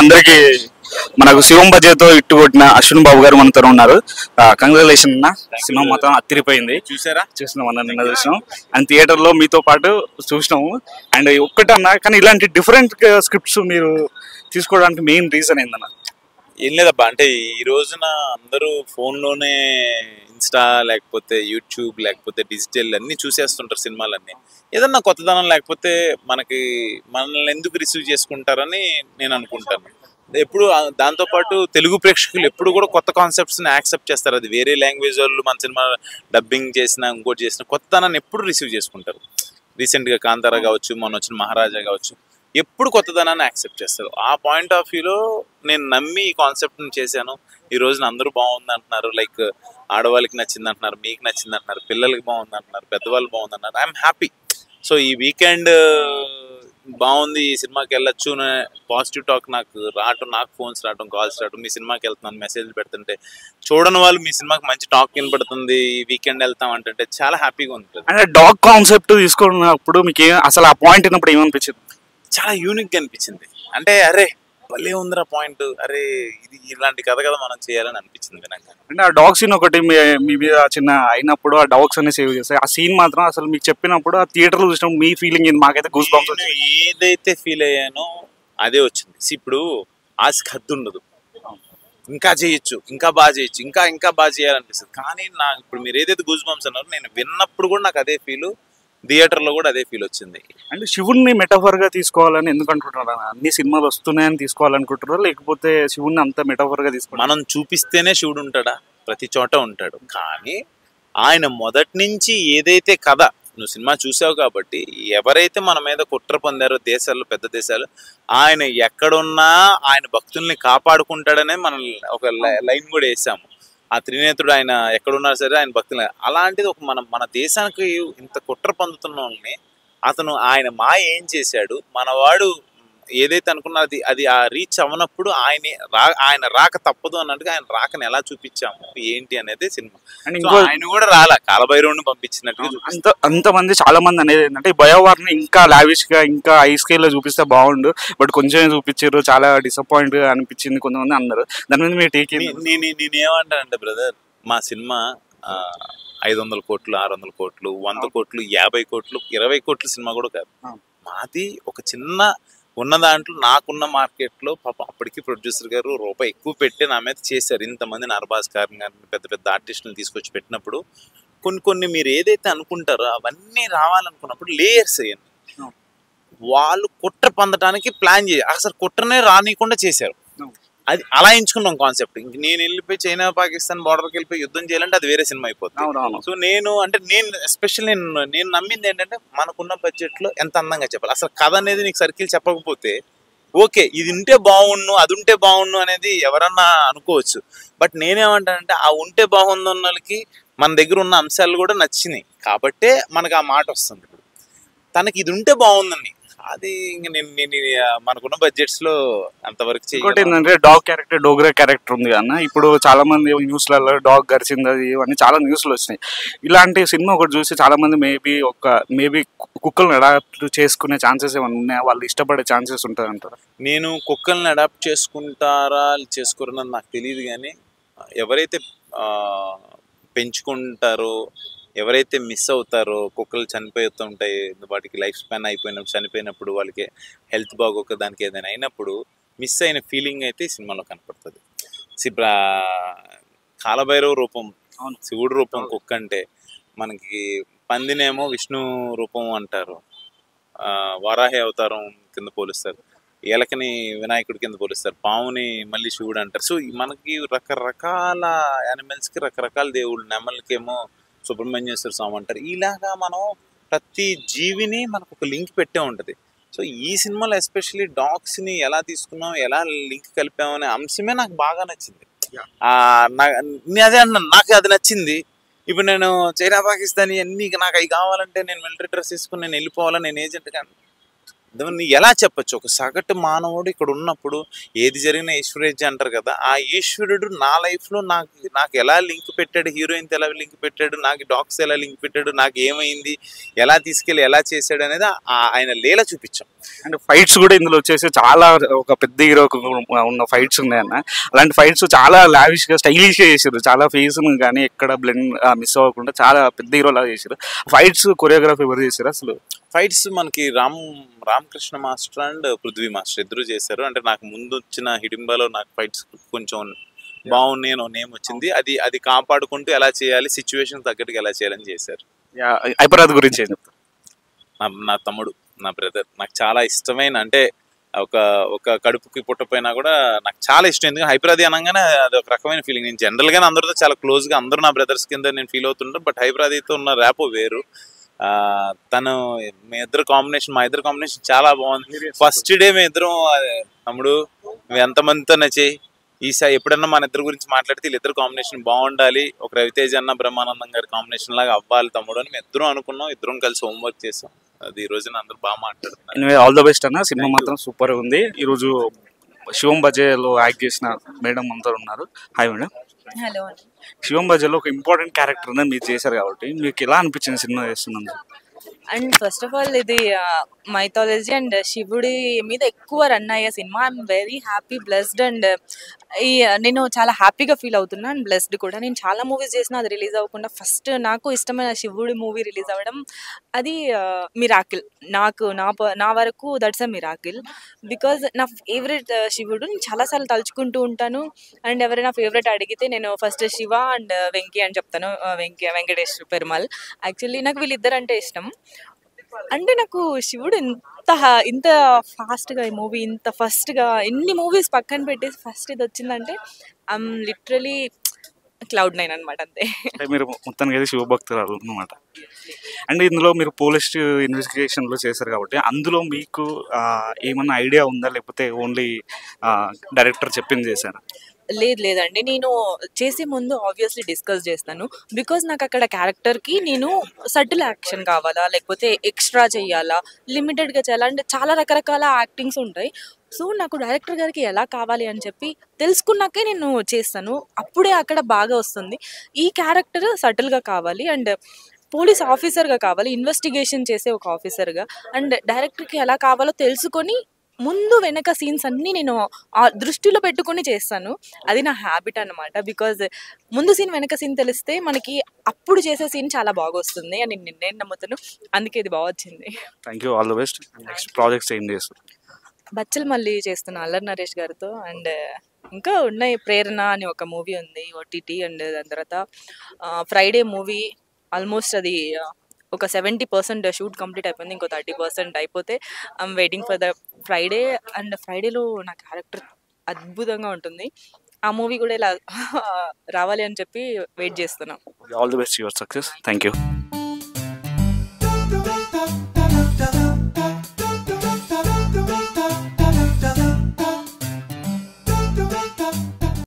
అందరికి మనకు శివం బజేతో ఇట్టు కొట్టిన అశ్విన్ బాబు గారు మనతో ఉన్నారు. కంగ్రాచులేషన్ అన్న, సినిమా మొత్తం అత్తిరిపోయింది. చూసినాం అన్న, నిన్న చూసినాం అండ్ థియేటర్ లో మీతో పాటు చూసినాము. అండ్ ఒక్కటన్నా కానీ ఇలాంటి డిఫరెంట్ స్క్రిప్ట్స్ మీరు తీసుకోవడానికి మెయిన్ రీజన్ ఏందన్న? ఏం లేదబ్బా, అంటే ఈ రోజున అందరూ ఫోన్లోనే ఇన్స్టా లేకపోతే యూట్యూబ్ లేకపోతే డిజిటల్ అన్నీ చూసేస్తుంటారు సినిమాలన్నీ. ఏదన్నా కొత్తదనం లేకపోతే మనల్ని ఎందుకు రిసీవ్ చేసుకుంటారని నేను అనుకుంటాను. ఎప్పుడు దాంతోపాటు తెలుగు ప్రేక్షకులు ఎప్పుడు కూడా కొత్త కాన్సెప్ట్స్ని యాక్సెప్ట్ చేస్తారు. అది వేరే లాంగ్వేజ్ వాళ్ళు మన సినిమా డబ్బింగ్ చేసినా ఇంకోటి చేసినా కొత్తదనాన్ని ఎప్పుడు రిసీవ్ చేసుకుంటారు. రీసెంట్గా కాంతారా కావచ్చు, మొన్న వచ్చిన మహారాజా కావచ్చు, ఎప్పుడు కొత్తదనాన్ని యాక్సెప్ట్ చేస్తారు. ఆ పాయింట్ ఆఫ్ వ్యూలో నేను నమ్మి ఈ కాన్సెప్ట్ని చేశాను. ఈ రోజున అందరూ బాగుంది అంటున్నారు. లైక్ ఆడవాళ్ళకి నచ్చింది అంటున్నారు, మీకు నచ్చింది అంటున్నారు, పిల్లలకి బాగుంది అంటున్నారు, పెద్దవాళ్ళు బాగుంది అంటున్నారు. I'm happy. సో ఈ వీకెండ్ బాగుంది, ఈ సినిమాకి వెళ్ళొచ్చు పాజిటివ్ టాక్ నాకు ఫోన్స్ రావడం, కాల్స్ రావడం, మీ సినిమాకి వెళ్తున్నాను మెసేజ్లు పెడుతుంటే చూడని వాళ్ళు మీ సినిమాకి మంచి టాక్ వినపడుతుంది, ఈ వీకెండ్ వెళ్తాం అంటే చాలా హ్యాపీగా ఉంటుంది. అంటే డాగ్ కాన్సెప్ట్ తీసుకున్నప్పుడు మీకు అసలు ఆ పాయింట్ విన్నప్పుడు ఏమనిపించింది? చాలా యూనిక్గా అనిపించింది. అంటే అరే భలే ఉందిరా పాయింట్, అరే ఇది ఇలాంటి కథ కదా మనం చేయాలని అనిపించింది నాకు. అంటే ఆ డాగ్ సీన్ ఒకటి మీ మీద చిన్న అయినప్పుడు ఆ డాగ్స్ అన్ని సేవ్ చేస్తాయి. ఆ సీన్ మాత్రం అసలు మీకు చెప్పినప్పుడు ఆ థియేటర్లో చూసినప్పుడు మీ ఫీలింగ్ ఏంది? మాకైతే గూస్ బంప్స్ వచ్చాయి. ఏదైతే ఫీల్ అయ్యానో అదే వచ్చింది. ఇప్పుడు ఆశకి హద్దు ఉండదు, ఇంకా చేయొచ్చు, ఇంకా బాగా చేయొచ్చు, ఇంకా బాగా చేయాలనిపిస్తుంది. కానీ నాకు ఇప్పుడు మీరు ఏదైతే గూస్ బంప్స్ అన్నారో నేను విన్నప్పుడు కూడా నాకు అదే ఫీల్, థియేటర్లో కూడా అదే ఫీల్ వచ్చింది. అంటే శివుణ్ణి మెటాఫర్గా తీసుకోవాలని ఎందుకు అనుకుంటున్నారు? అన్ని సినిమాలు వస్తున్నాయని తీసుకోవాలనుకుంటున్నారా, లేకపోతే శివుణ్ణి అంత మెటాఫర్గా తీసుకోవాలి? మనం చూపిస్తేనే శివుడు ఉంటాడా? ప్రతి చోట ఉంటాడు. కానీ ఆయన మొదటి నుంచి ఏదైతే కథ, నువ్వు సినిమా చూసావు కాబట్టి ఎవరైతే మన మీద కుట్ర పొందారో దేశాల్లో, పెద్ద దేశాలు, ఆయన ఎక్కడున్నా ఆయన భక్తుల్ని కాపాడుకుంటాడనే మనం ఒక లైన్ కూడా వేసాము. ఆ త్రినేత్రుడు ఆయన ఎక్కడున్నా సరే ఆయన భక్తులు. అలాంటిది ఒక మన దేశానికి ఇంత కుట్ర పొందుతున్న వాళ్ళని అతను ఆయన ఏం చేశాడు, మనవాడు ఏదైతే అనుకున్నా అది ఆ రీచ్ అవ్వనప్పుడు ఆయన రాక తప్పదు అన్నట్టుగా ఆయన రాకని ఎలా చూపించాము ఏంటి అనేది సినిమా. ఆయన కూడా రాలా, కాలభైరవుని పంపించినట్టుగా అంతమంది చాలా మంది అనేది ఏంటంటే బయోవార్ని ఇంకా లావిష్ గా ఇంకా హై స్కేల్ లో చూపిస్తే బాగుండు, బట్ కొంచెం చూపించారు, చాలా డిసప్పాయింట్ గా అనిపించింది కొంతమంది అన్నారు. దాని మీద మీరు టేక్ నేనేమంటానంటే బ్రదర్, మా సినిమా 500 కోట్లు, 600 కోట్లు, 100 కోట్లు, 50 కోట్లు, 20 కోట్ల సినిమా కూడా కాదు. మాది ఒక చిన్న ఉన్న దాంట్లో నాకున్న మార్కెట్లో పాపం అప్పటికి ప్రొడ్యూసర్ గారు రూపాయి ఎక్కువ పెట్టి నా మీద చేశారు. ఇంతమంది నరబాస్ గారిని పెద్ద పెద్ద ఆర్టిస్టులను తీసుకొచ్చి పెట్టినప్పుడు కొన్ని మీరు ఏదైతే అనుకుంటారో అవన్నీ రావాలనుకున్నప్పుడు లేయర్స్ అయ్యండి. వాళ్ళు కుట్ర పొందడానికి ప్లాన్ చేయాలి, అసలు కుట్రనే రానియకుండా చేశారు. అది అలా ఎంచుకున్నాం కాన్సెప్ట్. ఇంక నేను వెళ్ళిపోయి చైనా పాకిస్తాన్ బార్డర్కి వెళ్ళిపోయి యుద్ధం చేయాలంటే అది వేరే సినిమా అయిపోతుంది. సో నేను ఎస్పెషల్లీ నేను నమ్మింది ఏంటంటే మనకున్న బడ్జెట్లో ఎంత అందంగా చెప్పాలి. అసలు కథ అనేది నీకు సర్కిల్ చెప్పకపోతే ఓకే ఇది ఉంటే బాగుండు, అది ఉంటే బాగుండు అనేది ఎవరన్నా అనుకోవచ్చు. బట్ నేనేమంటానంటే ఆ ఉంటే బాగుంది ఉన్న వాళ్ళకి మన దగ్గర ఉన్న అంశాలు కూడా నచ్చినాయి కాబట్టే మనకు ఆ మాట వస్తుంది. ఇప్పుడు తనకి ఇది ఉంటే బాగుందని అది ఇంక నేను మనకున్న బడ్జెట్స్ లో అంతవరకు ఇంకోటి ఏంటంటే డాగ్ క్యారెక్టర్, డోగ్రా క్యారెక్టర్ ఉంది అన్న. ఇప్పుడు చాలా మంది న్యూస్లలో డాగ్ గరిచింది అది ఇవన్నీ చాలా న్యూస్లు వచ్చినాయి. ఇలాంటి సినిమా ఒకటి చూసి చాలా మంది మేబీ కుక్కలను అడాప్ట్ చేసుకునే ఛాన్సెస్ ఏమైనా ఉన్నాయా? వాళ్ళు ఇష్టపడే ఛాన్సెస్ ఉంటుంది అంటారా? నేను కుక్కల్ని అడాప్ట్ చేసుకుంటారా చేసుకోరన్నది నాకు తెలియదు. కానీ ఎవరైతే పెంచుకుంటారో, ఎవరైతే మిస్ అవుతారో, కుక్కలు చనిపోతుంటాయి, వాటికి లైఫ్ స్పాన్ చనిపోయినప్పుడు వాళ్ళకి హెల్త్ బాగోక దానికి ఏదైనా అయినప్పుడు మిస్ అయిన ఫీలింగ్ అయితే ఈ సినిమాలో కనపడుతుంది. కాలభైరవ రూపం శివుడు రూపం కుక్క అంటే, మనకి పందినేమో విష్ణు రూపం అంటారు, వారాహి అవతారం కింద పోలుస్తారు, ఏలకని వినాయకుడి కింద పోలుస్తారు, పావుని మళ్ళీ శివుడు అంటారు. సో మనకి రకరకాల యానిమల్స్కి రకరకాల దేవుళ్ళు, నెమలికేమో సుబ్రహ్మణ్యేశ్వర స్వామి అంటారు. ఇలాగా మనం ప్రతి జీవిని మనకు ఒక లింక్ పెట్టే ఉంటుంది. సో ఈ సినిమాలో ఎస్పెషల్లీ డాగ్స్ని ఎలా తీసుకున్నాం, ఎలా లింక్ కలిపామనే అంశమే నాకు బాగా నచ్చింది. అదే అన్నాను, నాకు అది నచ్చింది. ఇప్పుడు నేను చైనా పాకిస్తాన్ అన్నీ నాకు అవి కావాలంటే నేను మిలిటరీ డ్రెస్ వేసుకుని నేను వెళ్ళిపోవాలని నేను ఏజెంట్ కానీ ఎలా చెప్పచ్చు? ఒక సగటు మానవుడు ఇక్కడ ఉన్నప్పుడు ఏది జరిగినా ఈశ్వరేజ్య అంటారు కదా, ఆ ఈశ్వరుడు నా లైఫ్లో నాకు ఎలా లింక్ పెట్టాడు, హీరోయిన్తో ఎలా లింక్ పెట్టాడు, నాకు డాగ్స్ ఎలా లింక్ పెట్టాడు, నాకు ఏమైంది, ఎలా తీసుకెళ్ళి ఎలా చేశాడు అనేది ఆయన లీల చూపించాం. అండ్ ఫైట్స్ కూడా ఇందులో వచ్చేసి చాలా ఒక పెద్ద హీరో ఉన్న ఫైట్స్ ఉన్నాయన్న. అలాంటి ఫైట్స్ చాలా లావిష్ గా స్టైలిష్ గా చేశారు. చాలా ఫేస్ కానీ ఎక్కడ బ్లెండ్ మిస్ అవ్వకుండా చాలా పెద్ద హీరో లాగా చేశారు. ఫైట్స్ కొరియోగ్రఫీ ఎవరు చేశారు అసలు? ఫైట్స్ మనకి Ramakrishna master and Prithvi master ఇద్దరు చేశారు. అంటే నాకు ముందు వచ్చిన హిడింబాలో నాకు ఫైట్స్ కొంచెం బాగున్నాయి అని నేమ్ వచ్చింది. అది కాపాడుకుంటూ ఎలా చేయాలి, సిచ్యువేషన్ తగ్గట్టుగా ఎలా చేయాలని చేశారు. హైపరాద్ గురించి ఏం చెప్తారు? నా తమ్ముడు, నా బ్రదర్, నాకు చాలా ఇష్టమైన, అంటే ఒక కడుపుకి పుట్టపోయినా కూడా నాకు చాలా ఇష్టం. ఎందుకంటే హైపరాది అనగానే అది ఒక రకమైన ఫీలింగ్. నేను జనరల్ గానే అందరితో చాలా క్లోజ్ గా, అందరూ నా బ్రదర్స్ కింద నేను ఫీల్ అవుతుంటాను. బట్ హైపరాదితో ఉన్న ర్యాపో వేరు. తను మా ఇద్దరు కాంబినేషన్ చాలా బాగుంది. ఫస్ట్ డే మేము ఇద్దరం, తమ్ముడు నువ్వు ఎంతమందితో నచ్చాయి ఈసారి ఎప్పుడన్నా మన ఇద్దరు గురించి మాట్లాడితే వీళ్ళిద్దరు కాంబినేషన్ బాగుండాలి, ఒక రవితేజ అన్న బ్రహ్మానందం గారి కాంబినేషన్ లాగా అవ్వాలి తమ్ముడు అని మేము ఇద్దరం అనుకున్నాం. ఇద్దరం కలిసి హోంవర్క్ చేసాం. అది ఈ రోజున అందరూ బాగా మాట్లాడుతున్నారు. ఆల్ ద బెస్ట్ అన్న. సినిమా మాత్రం సూపర్ ఉంది. ఈ రోజు శివం బజేలో యాక్ట్ చేసిన మేడం అందరూ ఉన్నారు. Hi madam. హలో. శివం బజేలో ఒక ఇంపార్టెంట్ క్యారెక్టర్ అనేది మీరు చేశారు కాబట్టి మీకు ఎలా అనిపించింది సినిమా చేస్తున్నందుకు? అండ్ ఫస్ట్ ఆఫ్ ఆల్ ఇది మైథాలజీ అండ్ శివుడి మీద ఎక్కువ రన్ అయ్యే cinema. I'm very happy, blessed and నేను చాలా హ్యాపీగా ఫీల్ అవుతున్నా అండ్ బ్లెస్డ్ కూడా. నేను చాలా మూవీస్ చేసిన అది రిలీజ్ అవ్వకుండా ఫస్ట్ నాకు ఇష్టమైన శివుడి మూవీ రిలీజ్ అవ్వడం అది మిరాకిల్. నా వరకు దట్స్ అ మిరాకిల్. బికాజ్ నా ఫేవరెట్ శివుడు, నేను చాలాసార్లు తలుచుకుంటూ ఉంటాను. అండ్ ఎవరైనా ఫేవరెట్ అడిగితే నేను ఫస్ట్ శివ అండ్ వెంకీ అని చెప్తాను. వెంకటేష్ పెరుమాల్. యాక్చువల్లీ నాకు వీళ్ళిద్దరు అంటే ఇష్టం. అంటే నాకు శివుడు ఇంత ఫాస్ట్గా ఈ మూవీ, ఇంత ఫస్ట్గా ఎన్ని మూవీస్ పక్కన పెట్టేసి ఫస్ట్ ఇది వచ్చిందంటే ఐఎమ్ లిటరలీ Cloud9 అనమాట. అంతే. అంటే మీరు మొత్తానికి అయితే శివభక్తురాలు అనమాట. అండ్ ఇందులో మీరు పోలీస్ ఇన్వెస్టిగేషన్లో చేశారు కాబట్టి అందులో మీకు ఏమన్నా ఐడియా ఉందా, లేకపోతే ఓన్లీ డైరెక్టర్ చెప్పింది చేశారా? లేదండి, నేను చేసే ముందు ఆబ్వియస్లీ డిస్కస్ చేస్తాను. బికాజ్ నాకు అక్కడ క్యారెక్టర్కి నేను సటిల్ యాక్షన్ కావాలా, లేకపోతే ఎక్స్ట్రా చేయాలా, లిమిటెడ్గా చేయాలా, అంటే చాలా రకరకాల యాక్టింగ్స్ ఉంటాయి. సో నాకు డైరెక్టర్ గారికి ఎలా కావాలి అని చెప్పి తెలుసుకున్నాకే నేను చేస్తాను. అప్పుడే అక్కడ బాగా వస్తుంది. ఈ క్యారెక్టర్ సటిల్గా కావాలి అండ్ పోలీస్ ఆఫీసర్గా కావాలి, ఇన్వెస్టిగేషన్ చేసే ఒక ఆఫీసర్గా. అండ్ డైరెక్టర్కి ఎలా కావాలో తెలుసుకొని ముందు వెనక సీన్స్ అన్నీ నేను ఆ దృష్టిలో పెట్టుకొని చేస్తాను. అది నా హ్యాబిట్ అనమాట. బికాజ్ ముందు సీన్ వెనక సీన్ తెలిస్తే మనకి అప్పుడు చేసే సీన్ చాలా బాగా వస్తుంది అని నేను నమ్ముతాను. అందుకే ఇది బాగా వచ్చింది. Thank you, all the best. Next projects ఏం చేస్తారు? బచ్చల్ మళ్ళీ చేస్తున్నా అల్లరి నరేష్ గారితో. అండ్ ఇంకా ఉన్నాయి, ప్రేరణ అని ఒక మూవీ ఉంది ఓటీటీ. అండ్ దాని తర్వాత ఫ్రైడే మూవీ ఆల్మోస్ట్ అది ఒక 70% షూట్ కంప్లీట్ అయిపోయింది. ఇంకో 30% అయిపోతే I'm waiting for the Friday. And ఫ్రైడేలో నా క్యారెక్టర్ అద్భుతంగా ఉంటుంది. ఆ మూవీ కూడా ఇలా రావాలి అని చెప్పి వెయిట్ చేస్తున్నాం. All the best, your success. Thank you.